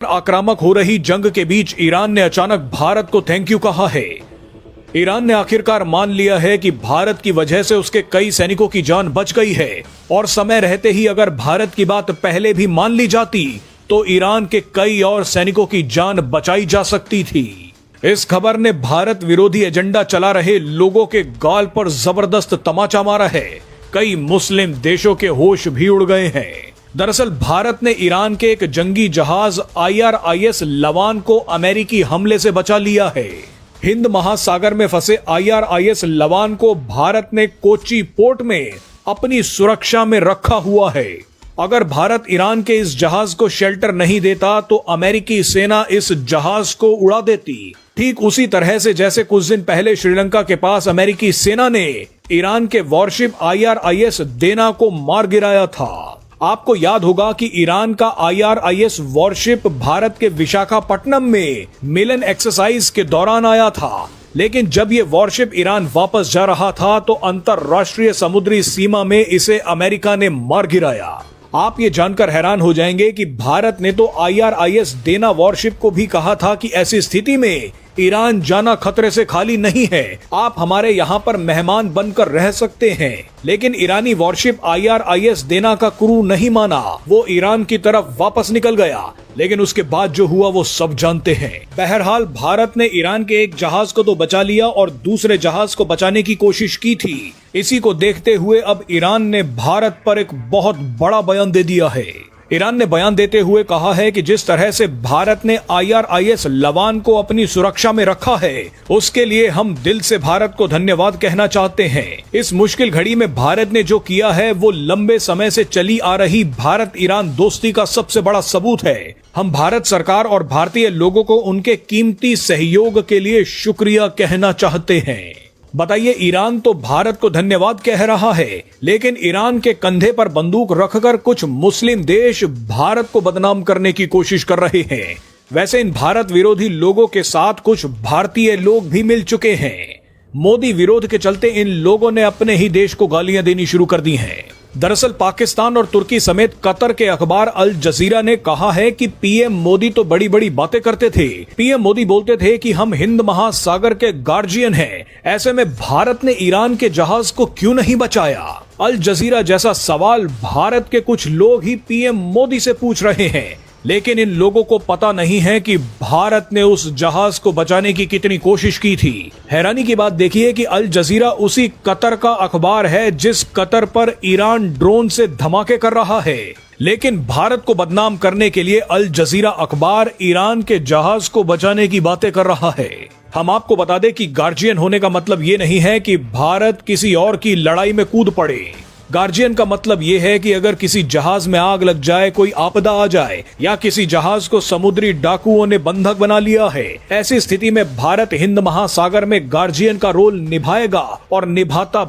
आक्रामक हो रही जंग के बीच ईरान ने अचानक भारत को थैंक यू कहा है। ईरान ने आखिरकार मान लिया है कि भारत की वजह से उसके कई सैनिकों की जान बच गई है और समय रहते ही अगर भारत की बात पहले भी मान ली जाती तो ईरान के कई और सैनिकों की जान बचाई जा सकती थी। इस खबर ने भारत विरोधी एजेंडा चला रहे लोगों के गाल पर जबरदस्त तमाचा मारा है। कई मुस्लिम देशों के होश भी उड़ गए हैं। दरअसल भारत ने ईरान के एक जंगी जहाज IRIS लवान को अमेरिकी हमले से बचा लिया है। हिंद महासागर में फंसे IRIS लवान को भारत ने कोच्चि पोर्ट में अपनी सुरक्षा में रखा हुआ है। अगर भारत ईरान के इस जहाज को शेल्टर नहीं देता तो अमेरिकी सेना इस जहाज को उड़ा देती, ठीक उसी तरह से जैसे कुछ दिन पहले श्रीलंका के पास अमेरिकी सेना ने ईरान के वॉरशिप IRIS देना को मार गिराया था। आपको याद होगा कि ईरान का IRIS वॉरशिप भारत के विशाखापट्टनम में मिलन एक्सरसाइज के दौरान आया था, लेकिन जब ये वॉरशिप ईरान वापस जा रहा था तो अंतरराष्ट्रीय समुद्री सीमा में इसे अमेरिका ने मार गिराया। आप ये जानकर हैरान हो जाएंगे कि भारत ने तो IRIS देना वॉरशिप को भी कहा था कि ऐसी स्थिति में ईरान जाना खतरे से खाली नहीं है, आप हमारे यहाँ पर मेहमान बनकर रह सकते हैं। लेकिन ईरानी वॉरशिप IRIS देना का क्रू नहीं माना, वो ईरान की तरफ वापस निकल गया। लेकिन उसके बाद जो हुआ वो सब जानते हैं। बहरहाल भारत ने ईरान के एक जहाज को तो बचा लिया और दूसरे जहाज को बचाने की कोशिश की थी। इसी को देखते हुए अब ईरान ने भारत पर एक बहुत बड़ा बयान दे दिया है। ईरान ने बयान देते हुए कहा है कि जिस तरह से भारत ने IRIS लवान को अपनी सुरक्षा में रखा है उसके लिए हम दिल से भारत को धन्यवाद कहना चाहते हैं। इस मुश्किल घड़ी में भारत ने जो किया है वो लंबे समय से चली आ रही भारत ईरान दोस्ती का सबसे बड़ा सबूत है। हम भारत सरकार और भारतीय लोगों को उनके कीमती सहयोग के लिए शुक्रिया कहना चाहते हैं। बताइए, ईरान तो भारत को धन्यवाद कह रहा है, लेकिन ईरान के कंधे पर बंदूक रखकर कुछ मुस्लिम देश भारत को बदनाम करने की कोशिश कर रहे हैं। वैसे इन भारत विरोधी लोगों के साथ कुछ भारतीय लोग भी मिल चुके हैं। मोदी विरोध के चलते इन लोगों ने अपने ही देश को गालियां देनी शुरू कर दी हैं। दरअसल पाकिस्तान और तुर्की समेत कतर के अखबार अल जजीरा ने कहा है कि पीएम मोदी तो बड़ी बड़ी बातें करते थे। पीएम मोदी बोलते थे कि हम हिंद महासागर के गार्जियन हैं, ऐसे में भारत ने ईरान के जहाज को क्यों नहीं बचाया। अल जजीरा जैसा सवाल भारत के कुछ लोग ही पीएम मोदी से पूछ रहे हैं, लेकिन इन लोगों को पता नहीं है कि भारत ने उस जहाज को बचाने की कितनी कोशिश की थी। हैरानी की बात देखिए कि अल जजीरा उसी कतर का अखबार है जिस कतर पर ईरान ड्रोन से धमाके कर रहा है, लेकिन भारत को बदनाम करने के लिए अल जजीरा अखबार ईरान के जहाज को बचाने की बातें कर रहा है। हम आपको बता दें कि गार्जियन होने का मतलब ये नहीं है कि भारत किसी और की लड़ाई में कूद पड़े। गार्जियन का मतलब ये है कि अगर किसी जहाज में आग लग जाए, कोई आपदा आ जाए या किसी जहाज को समुद्री डाकुओं ने बंधक बना लिया है, ऐसी स्थिति में भारत हिंद महासागर में गार्जियन का रोल निभाएगा और निभाता भी।